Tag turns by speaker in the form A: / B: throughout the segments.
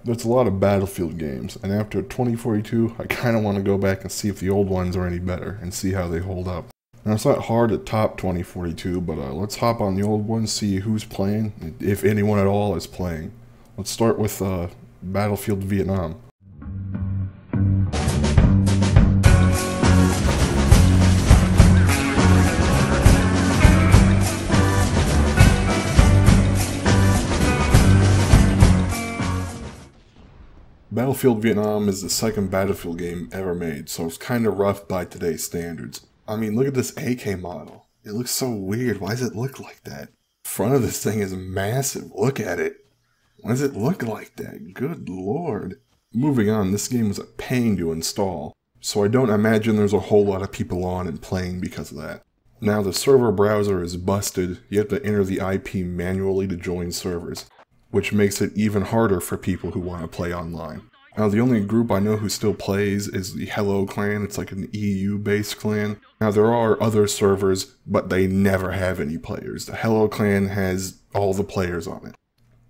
A: There's a lot of Battlefield games, and after 2042, I kind of want to go back and see if the old ones are any better, and see how they hold up. Now, it's not hard to top 2042, but let's hop on the old ones, see who's playing, if anyone at all is playing. Let's start with Battlefield Vietnam. Battlefield Vietnam is the second Battlefield game ever made, so it's kind of rough by today's standards. I mean, look at this AK model. It looks so weird. Why does it look like that? The front of this thing is massive. Look at it. Why does it look like that? Good lord. Moving on, this game was a pain to install, so I don't imagine there's a whole lot of people on and playing because of that. Now, the server browser is busted. You have to enter the IP manually to join servers, which makes it even harder for people who want to play online. Now, the only group I know who still plays is the Hello Clan. It's like an EU-based clan. Now, there are other servers, but they never have any players. The Hello Clan has all the players on it.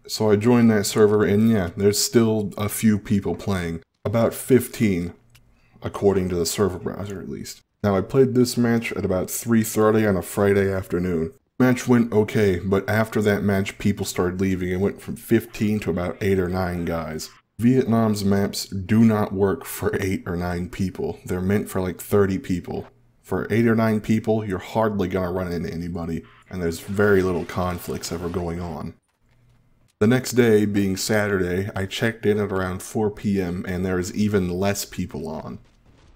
A: So I joined that server, and yeah, there's still a few people playing. About 15, according to the server browser at least. Now, I played this match at about 3:30 on a Friday afternoon. Match went okay, but after that match, people started leaving. It went from 15 to about 8 or 9 guys. Vietnam's maps do not work for 8 or 9 people. They're meant for like 30 people. For 8 or 9 people, you're hardly gonna run into anybody, and there's very little conflicts ever going on. The next day, being Saturday, I checked in at around 4 p.m. and there was even less people on.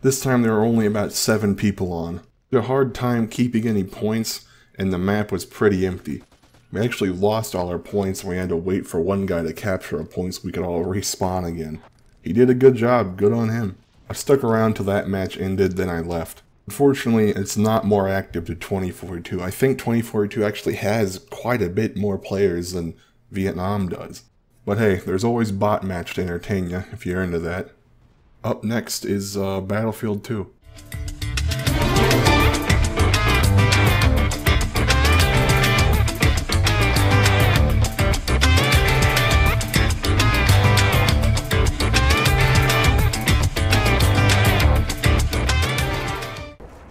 A: This time there were only about 7 people on. We had a hard time keeping any points, and the map was pretty empty. We actually lost all our points and we had to wait for one guy to capture our points so we could all respawn again. He did a good job, good on him. I stuck around till that match ended, then I left. Unfortunately, it's not more active to 2042. I think 2042 actually has quite a bit more players than Vietnam does. But hey, there's always bot match to entertain you if you're into that. Up next is Battlefield 2.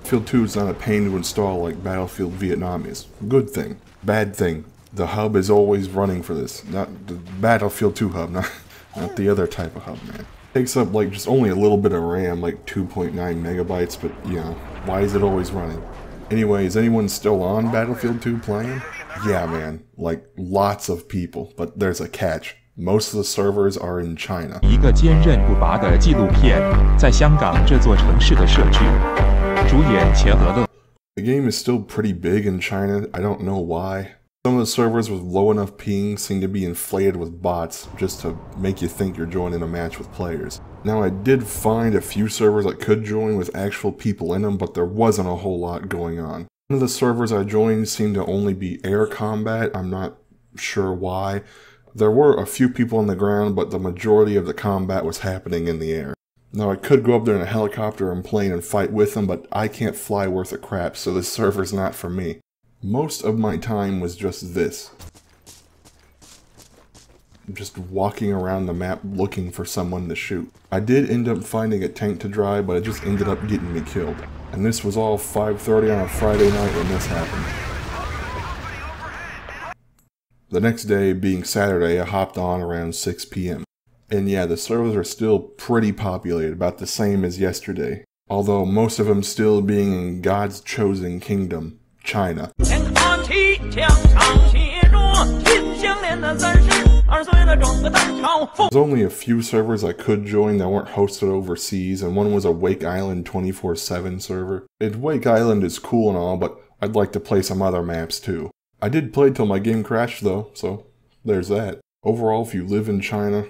A: Battlefield 2 is not a pain to install like Battlefield Vietnam is. Good thing. Bad thing. The hub is always running for this. Not the Battlefield 2 hub, not the other type of hub, man. Takes up like just only a little bit of RAM, like 2.9 megabytes, but you know, why is it always running? Anyway, is anyone still on Battlefield 2 playing? Yeah, man. Like, lots of people, but there's a catch. Most of the servers are in China.
B: 一个坚韧不拔的纪录片，在香港这座城市的设置。主演钱和乐。
A: The game is still pretty big in China. I don't know why. Some of the servers with low enough ping seem to be inflated with bots just to make you think you're joining a match with players. Now, I did find a few servers I could join with actual people in them, but there wasn't a whole lot going on. One of the servers I joined seemed to only be air combat. I'm not sure why. There were a few people on the ground, but the majority of the combat was happening in the air. Now, I could go up there in a helicopter and plane and fight with them, but I can't fly worth a crap, so this server's not for me. Most of my time was just this. Just walking around the map looking for someone to shoot. I did end up finding a tank to drive, but it just ended up getting me killed. And this was all 5:30 on a Friday night when this happened. The next day, being Saturday, I hopped on around 6 p.m. And yeah, the servers are still pretty populated, about the same as yesterday. Although most of them still being in God's chosen kingdom, China. There's only a few servers I could join that weren't hosted overseas, and one was a Wake Island 24/7 server. And Wake Island is cool and all, but I'd like to play some other maps too. I did play till my game crashed though, so there's that. Overall, if you live in China,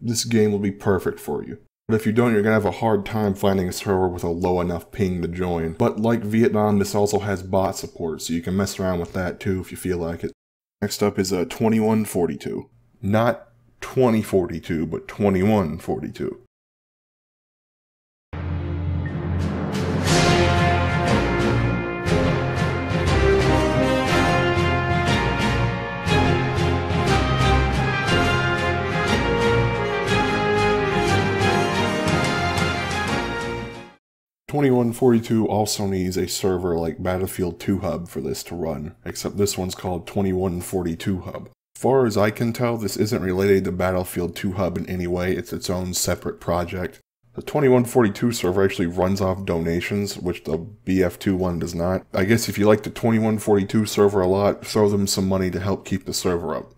A: this game will be perfect for you. But if you don't, you're going to have a hard time finding a server with a low enough ping to join. But like Vietnam, this also has bot support, so you can mess around with that too if you feel like it. Next up is 2142. Not 2042, but 2142. 2142 also needs a server like Battlefield 2 Hub for this to run, except this one's called 2142 Hub. As far as I can tell, this isn't related to Battlefield 2 Hub in any way, it's its own separate project. The 2142 server actually runs off donations, which the BF2 one does not. I guess if you like the 2142 server a lot, throw them some money to help keep the server up.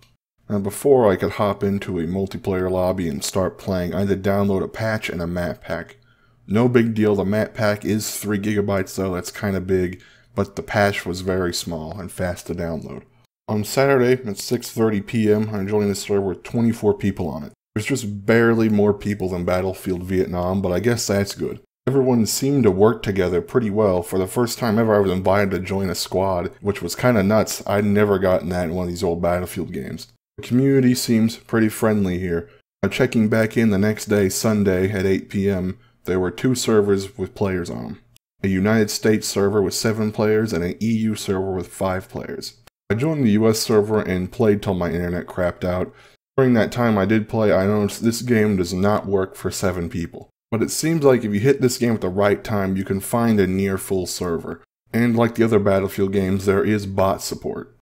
A: Now before I could hop into a multiplayer lobby and start playing, I had to download a patch and a map pack. No big deal, the map pack is 3 gigabytes though, that's kinda big, but the patch was very small and fast to download. On Saturday at 6:30 PM, I joined the server with 24 people on it. There's just barely more people than Battlefield Vietnam, but I guess that's good. Everyone seemed to work together pretty well. For the first time ever, I was invited to join a squad, which was kinda nuts. I'd never gotten that in one of these old Battlefield games. The community seems pretty friendly here. Checking back in the next day, Sunday at 8 PM, there were 2 servers with players on them. A United States server with 7 players and an EU server with 5 players. I joined the US server and played till my internet crapped out. During that time I did play, I noticed this game does not work for 7 people. But it seems like if you hit this game at the right time, you can find a near full server. And like the other Battlefield games, there is bot support.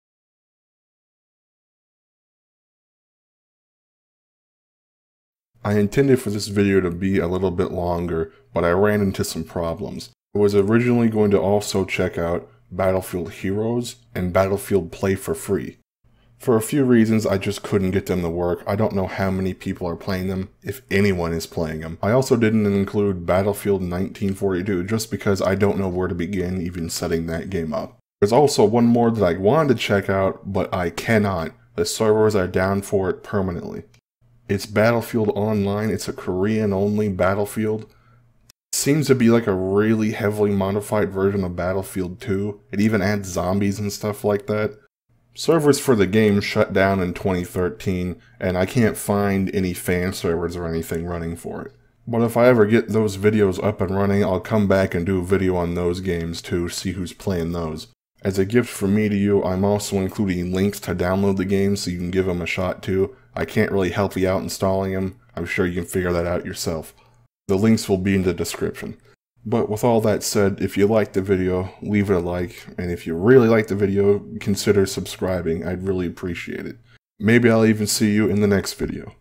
A: I intended for this video to be a little bit longer, but I ran into some problems. I was originally going to also check out Battlefield Heroes and Battlefield Play for Free. For a few reasons, I just couldn't get them to work. I don't know how many people are playing them, if anyone is playing them. I also didn't include Battlefield 1942 just because I don't know where to begin even setting that game up. There's also one more that I wanted to check out, but I cannot. The servers are down for it permanently. It's Battlefield Online. It's a Korean-only Battlefield. It seems to be like a really heavily modified version of Battlefield 2. It even adds zombies and stuff like that. Servers for the game shut down in 2013, and I can't find any fan servers or anything running for it. But if I ever get those videos up and running, I'll come back and do a video on those games too, see who's playing those. As a gift from me to you, I'm also including links to download the games so you can give them a shot too. I can't really help you out installing them. I'm sure you can figure that out yourself. The links will be in the description. But with all that said, if you liked the video, leave it a like. And if you really liked the video, consider subscribing. I'd really appreciate it. Maybe I'll even see you in the next video.